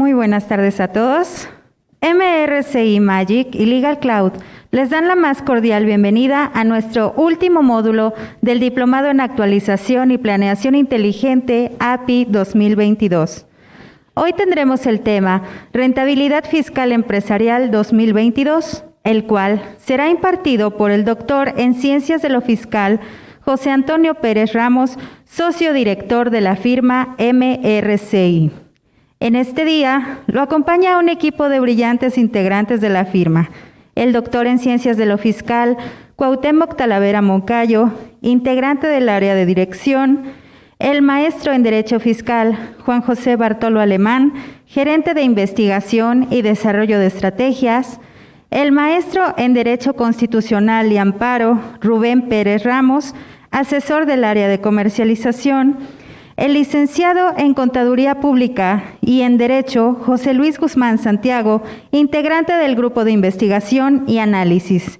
Muy buenas tardes a todos. MRCI Magic y Legal Cloud les dan la más cordial bienvenida a nuestro último módulo del Diplomado en Actualización y Planeación Inteligente API 2022. Hoy tendremos el tema Rentabilidad Fiscal Empresarial 2022, el cual será impartido por el doctor en Ciencias de lo Fiscal José Antonio Pérez Ramos, socio director de la firma MRCI. En este día lo acompaña un equipo de brillantes integrantes de la firma, el doctor en Ciencias de lo Fiscal Cuauhtémoc Talavera Moncayo, integrante del área de dirección, el maestro en Derecho Fiscal Juan José Bartolo Alemán, gerente de Investigación y Desarrollo de Estrategias, el maestro en Derecho Constitucional y Amparo Rubén Pérez Ramos, asesor del área de comercialización, el licenciado en Contaduría Pública y en Derecho, José Luis Guzmán Santiago, integrante del Grupo de Investigación y Análisis.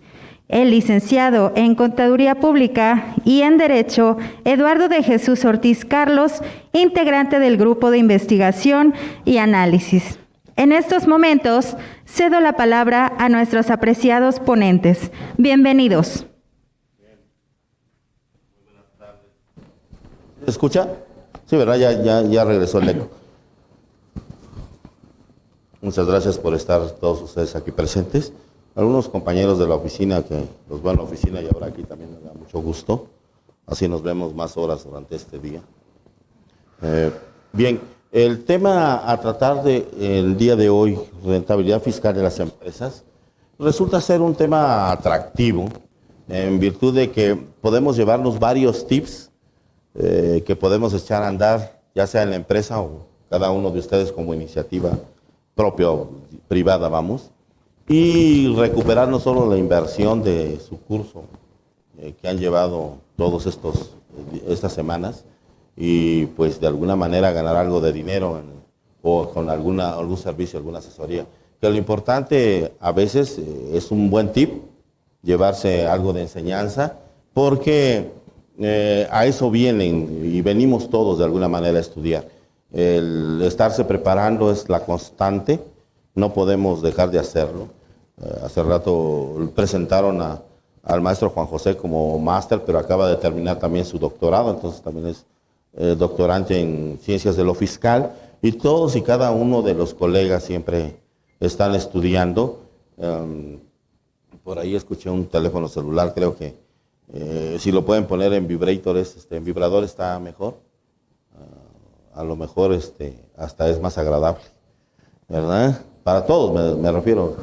El licenciado en Contaduría Pública y en Derecho, Eduardo de Jesús Ortiz Carlos, integrante del Grupo de Investigación y Análisis. En estos momentos, cedo la palabra a nuestros apreciados ponentes. Bienvenidos. ¿Se escucha? Sí, ¿verdad? Ya regresó el eco. Muchas gracias por estar todos ustedes aquí presentes. Algunos compañeros de la oficina que los veo en la oficina y ahora aquí también me da mucho gusto. Así nos vemos más horas durante este día. Bien, el tema a tratar el día de hoy, rentabilidad fiscal de las empresas, resulta ser un tema atractivo en virtud de que podemos llevarnos varios tips que podemos echar a andar, ya sea en la empresa o cada uno de ustedes como iniciativa propia o privada, vamos, y recuperar no solo la inversión de su curso que han llevado todos estas semanas y pues de alguna manera ganar algo de dinero o con algún servicio, alguna asesoría. Que lo importante a veces es un buen tip, llevarse algo de enseñanza, porque a eso vienen y venimos todos de alguna manera a estudiar. El estarse preparando es la constante, no podemos dejar de hacerlo. Hace rato presentaron al maestro Juan José como máster, pero acaba de terminar también su doctorado, entonces también es doctorante en Ciencias de lo Fiscal, y todos y cada uno de los colegas siempre están estudiando. Por ahí escuché un teléfono celular, creo que si lo pueden poner en vibradores, en vibrador está mejor. A lo mejor hasta es más agradable, ¿verdad? Para todos me refiero.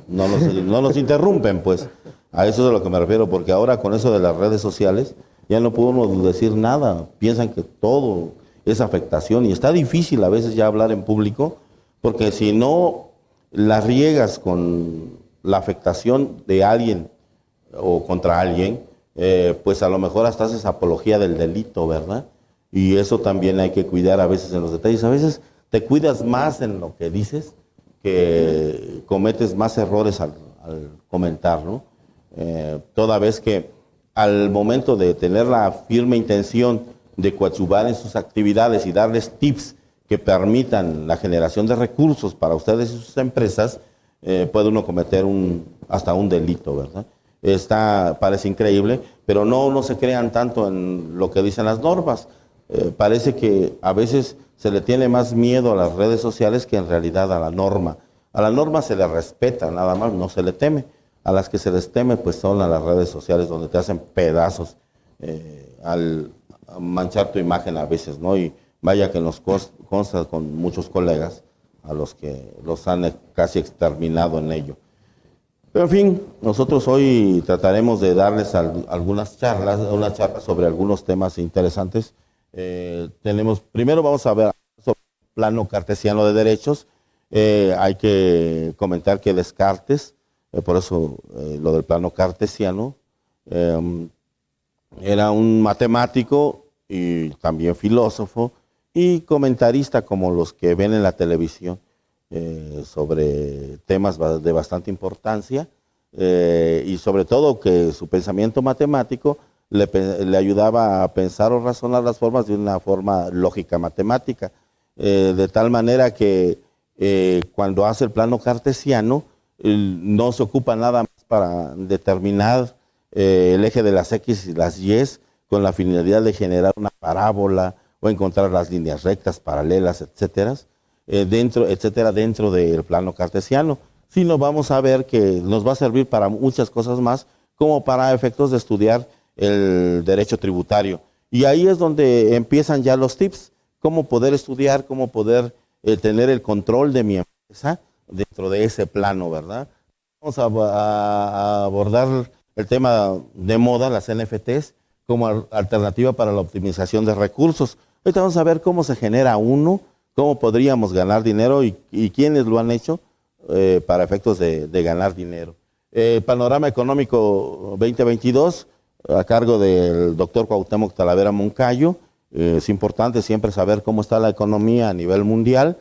No nos interrumpen, pues. A eso es a lo que me refiero, porque ahora con eso de las redes sociales ya no podemos decir nada. Piensan que todo es afectación y está difícil a veces ya hablar en público, porque si no la riegas con la afectación de alguien o contra alguien, pues a lo mejor hasta haces apología del delito, ¿verdad? Y eso también hay que cuidar a veces en los detalles. A veces te cuidas más en lo que dices, que cometes más errores al comentar, ¿no? Toda vez que al momento de tener la firme intención de coadyuvar en sus actividades y darles tips que permitan la generación de recursos para ustedes y sus empresas, puede uno cometer hasta un delito, ¿verdad? Parece increíble, pero no se crean tanto en lo que dicen las normas. Parece que a veces se le tiene más miedo a las redes sociales que en realidad a la norma. A la norma se le respeta, nada más, no se le teme. A las que se les teme, pues son a las redes sociales donde te hacen pedazos al manchar tu imagen a veces, ¿no? Y vaya que nos consta con muchos colegas a los que los han casi exterminado en ello. Pero en fin, nosotros hoy trataremos de darles algunas charlas, una charla sobre algunos temas interesantes. Primero vamos a ver sobre el plano cartesiano de derechos. Hay que comentar que Descartes, por eso lo del plano cartesiano, era un matemático y también filósofo y comentarista como los que ven en la televisión. Sobre temas de bastante importancia y sobre todo que su pensamiento matemático le ayudaba a pensar o razonar las formas de una forma lógica matemática, de tal manera que cuando hace el plano cartesiano, no se ocupa nada más para determinar el eje de las X y las Y con la finalidad de generar una parábola o encontrar las líneas rectas, paralelas, etcétera, dentro del plano cartesiano, sino vamos a ver que nos va a servir para muchas cosas más, como para efectos de estudiar el derecho tributario. Y ahí es donde empiezan ya los tips, cómo poder estudiar, cómo poder tener el control de mi empresa dentro de ese plano, ¿verdad? Vamos a abordar el tema de moda, las NFTs, como alternativa para la optimización de recursos. Ahorita vamos a ver cómo se genera uno, cómo podríamos ganar dinero y quiénes lo han hecho para efectos de ganar dinero. Panorama Económico 2022, a cargo del doctor Cuauhtémoc Talavera Moncayo. Es importante siempre saber cómo está la economía a nivel mundial,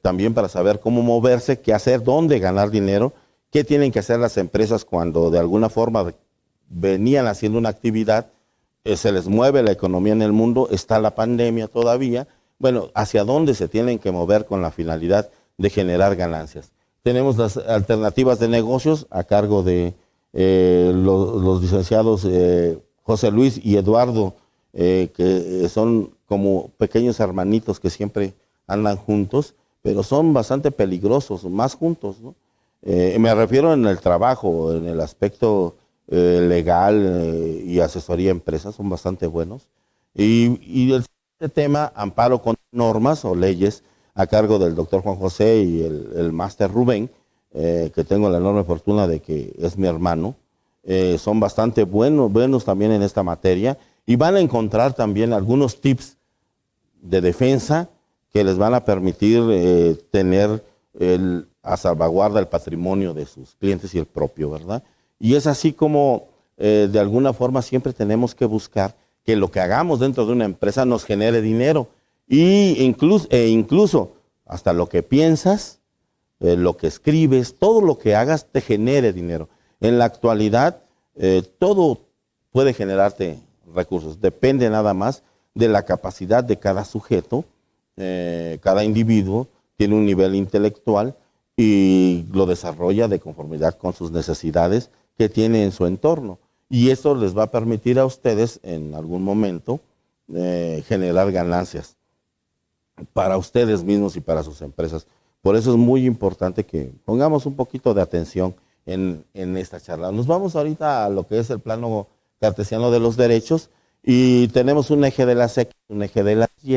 también para saber cómo moverse, qué hacer, dónde ganar dinero, qué tienen que hacer las empresas cuando de alguna forma venían haciendo una actividad, se les mueve la economía en el mundo, está la pandemia todavía, bueno, hacia dónde se tienen que mover con la finalidad de generar ganancias. Tenemos las alternativas de negocios a cargo de los licenciados José Luis y Eduardo, que son como pequeños hermanitos que siempre andan juntos, pero son bastante peligrosos, más juntos, ¿no? Me refiero en el trabajo, en el aspecto legal y asesoría a empresas, son bastante buenos. Y el tema, amparo con normas o leyes, a cargo del doctor Juan José y el máster Rubén, que tengo la enorme fortuna de que es mi hermano. Son bastante buenos también en esta materia y van a encontrar también algunos tips de defensa que les van a permitir tener a salvaguarda el patrimonio de sus clientes y el propio, ¿verdad? Y es así como de alguna forma siempre tenemos que buscar que lo que hagamos dentro de una empresa nos genere dinero y incluso hasta lo que piensas, lo que escribes, todo lo que hagas te genere dinero. En la actualidad todo puede generarte recursos, depende nada más de la capacidad de cada sujeto, cada individuo tiene un nivel intelectual y lo desarrolla de conformidad con sus necesidades que tiene en su entorno. Y eso les va a permitir a ustedes en algún momento generar ganancias para ustedes mismos y para sus empresas. Por eso es muy importante que pongamos un poquito de atención en esta charla. Nos vamos ahorita a lo que es el plano cartesiano de los derechos y tenemos un eje de las X, un eje de las Y,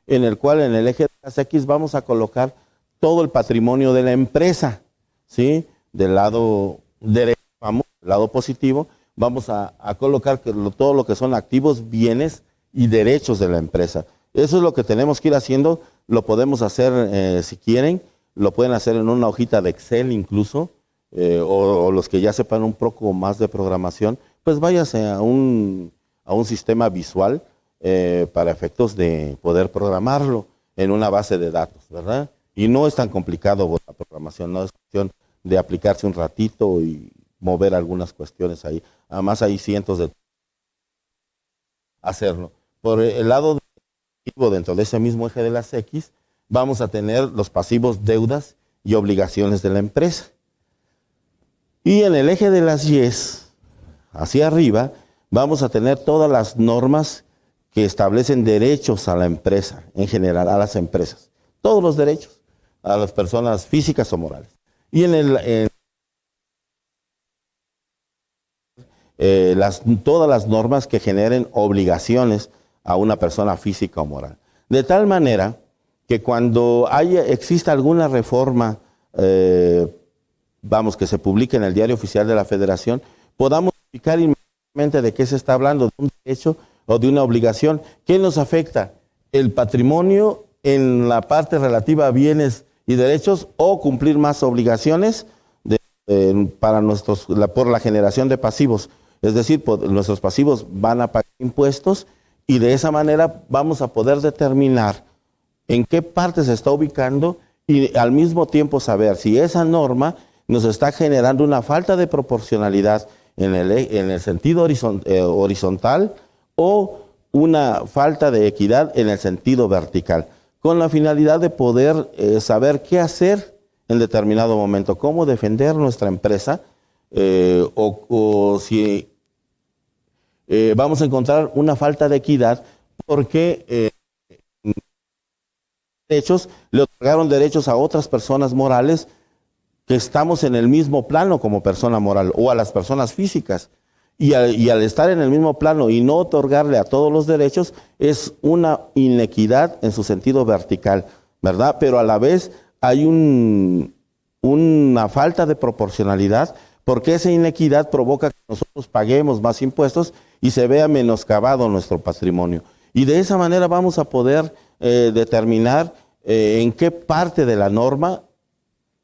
en el cual en el eje de las X vamos a colocar todo el patrimonio de la empresa, ¿sí? Del lado derecho, del lado positivo, vamos a colocar todo lo que son activos, bienes y derechos de la empresa. Eso es lo que tenemos que ir haciendo, lo podemos hacer si quieren, lo pueden hacer en una hojita de Excel incluso, o los que ya sepan un poco más de programación, pues váyase a un sistema visual para efectos de poder programarlo en una base de datos, ¿verdad? Y no es tan complicado la programación, no es cuestión de aplicarse un ratito y mover algunas cuestiones ahí. Además hay cientos de hacerlo. Por el lado dentro de ese mismo eje de las X, vamos a tener los pasivos, deudas y obligaciones de la empresa. Y en el eje de las Y, hacia arriba, vamos a tener todas las normas que establecen derechos a la empresa, en general, a las empresas. Todos los derechos a las personas físicas o morales. Y todas las normas que generen obligaciones a una persona física o moral. De tal manera que cuando exista alguna reforma, que se publique en el Diario Oficial de la Federación, podamos explicar inmediatamente de qué se está hablando, de un derecho o de una obligación. ¿Qué nos afecta? El patrimonio en la parte relativa a bienes y derechos o cumplir más obligaciones por la generación de pasivos. Es decir, nuestros pasivos van a pagar impuestos y de esa manera vamos a poder determinar en qué parte se está ubicando y al mismo tiempo saber si esa norma nos está generando una falta de proporcionalidad en el sentido horizontal o una falta de equidad en el sentido vertical. con la finalidad de poder saber qué hacer en determinado momento, cómo defender nuestra empresa, o si vamos a encontrar una falta de equidad porque derechos le otorgaron derechos a otras personas morales que estamos en el mismo plano como persona moral, o a las personas físicas. Y al estar en el mismo plano y no otorgarle a todos los derechos, es una inequidad en su sentido vertical, ¿verdad? Pero a la vez hay una falta de proporcionalidad, porque esa inequidad provoca que nosotros paguemos más impuestos y se vea menoscabado nuestro patrimonio. Y de esa manera vamos a poder determinar en qué parte de la norma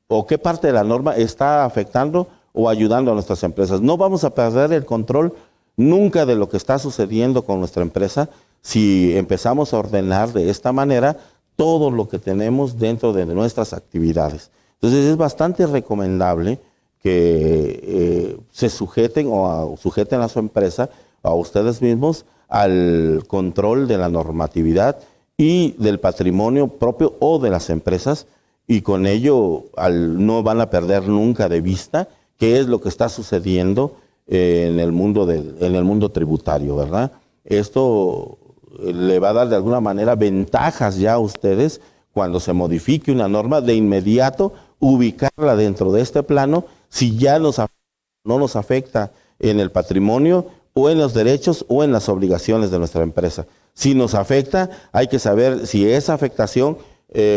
o qué parte de la norma está afectando o ayudando a nuestras empresas. No vamos a perder el control nunca de lo que está sucediendo con nuestra empresa si empezamos a ordenar de esta manera todo lo que tenemos dentro de nuestras actividades. Entonces es bastante recomendable que se sujeten sujeten a su empresa, a ustedes mismos, al control de la normatividad y del patrimonio propio o de las empresas, y con ello no van a perder nunca de vista qué es lo que está sucediendo en el mundo tributario, ¿verdad? Esto le va a dar de alguna manera ventajas ya a ustedes cuando se modifique una norma, de inmediato ubicarla dentro de este plano, si ya no nos afecta en el patrimonio o en los derechos o en las obligaciones de nuestra empresa. Si nos afecta, hay que saber si esa afectación,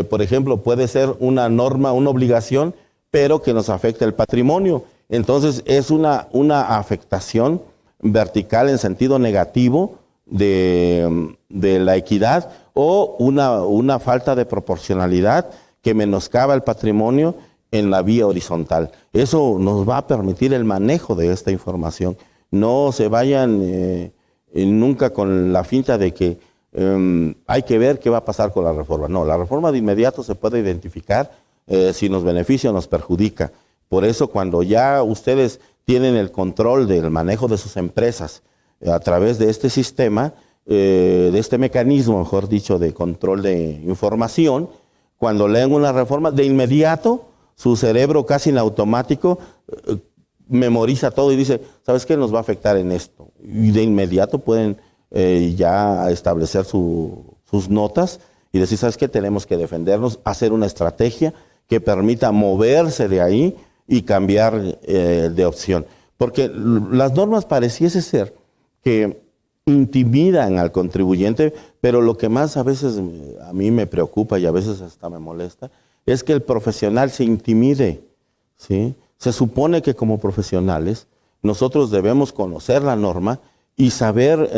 por ejemplo, puede ser una norma, una obligación, pero que nos afecta el patrimonio. Entonces es una afectación vertical en sentido negativo de la equidad, o una falta de proporcionalidad que menoscaba el patrimonio en la vía horizontal. Eso nos va a permitir el manejo de esta información. No se vayan nunca con la finta de que hay que ver qué va a pasar con la reforma. No, la reforma de inmediato se puede identificar si nos beneficia o nos perjudica. Por eso, cuando ya ustedes tienen el control del manejo de sus empresas a través de este sistema, de este mecanismo, mejor dicho, de control de información, cuando leen una reforma, de inmediato su cerebro casi en automático memoriza todo y dice, ¿sabes qué? Nos va a afectar en esto. Y de inmediato pueden ya establecer sus notas y decir, ¿sabes qué? Tenemos que defendernos, hacer una estrategia que permita moverse de ahí y cambiar de opción. Porque las normas pareciese ser que intimidan al contribuyente, pero lo que más a veces a mí me preocupa y a veces hasta me molesta, es que el profesional se intimide, ¿sí? Se supone que como profesionales nosotros debemos conocer la norma y saber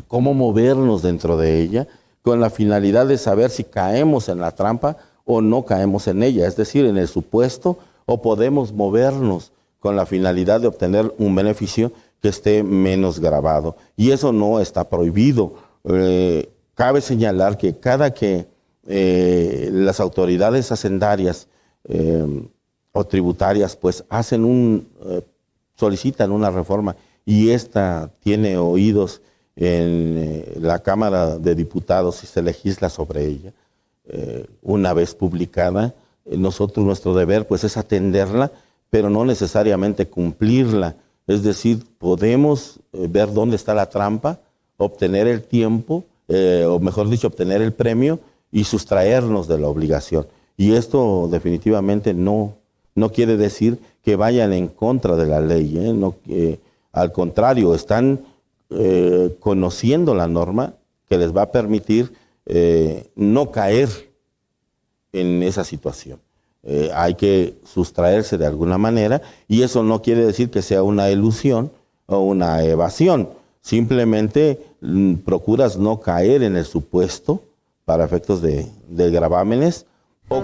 cómo movernos dentro de ella, con la finalidad de saber si caemos en la trampa o no caemos en ella, es decir, en el supuesto, o podemos movernos con la finalidad de obtener un beneficio que esté menos gravado. Y eso no está prohibido. Cabe señalar que cada que las autoridades hacendarias o tributarias pues solicitan una reforma y esta tiene oídos en la Cámara de Diputados y se legisla sobre ella, una vez publicada, nuestro deber pues es atenderla, pero no necesariamente cumplirla. Es decir, podemos ver dónde está la trampa, obtener el tiempo, o mejor dicho, obtener el premio y sustraernos de la obligación. Y esto definitivamente no quiere decir que vayan en contra de la ley, no, al contrario, están conociendo la norma que les va a permitir no caer en esa situación. Hay que sustraerse de alguna manera y eso no quiere decir que sea una elusión o una evasión. Simplemente procuras no caer en el supuesto para efectos de gravámenes o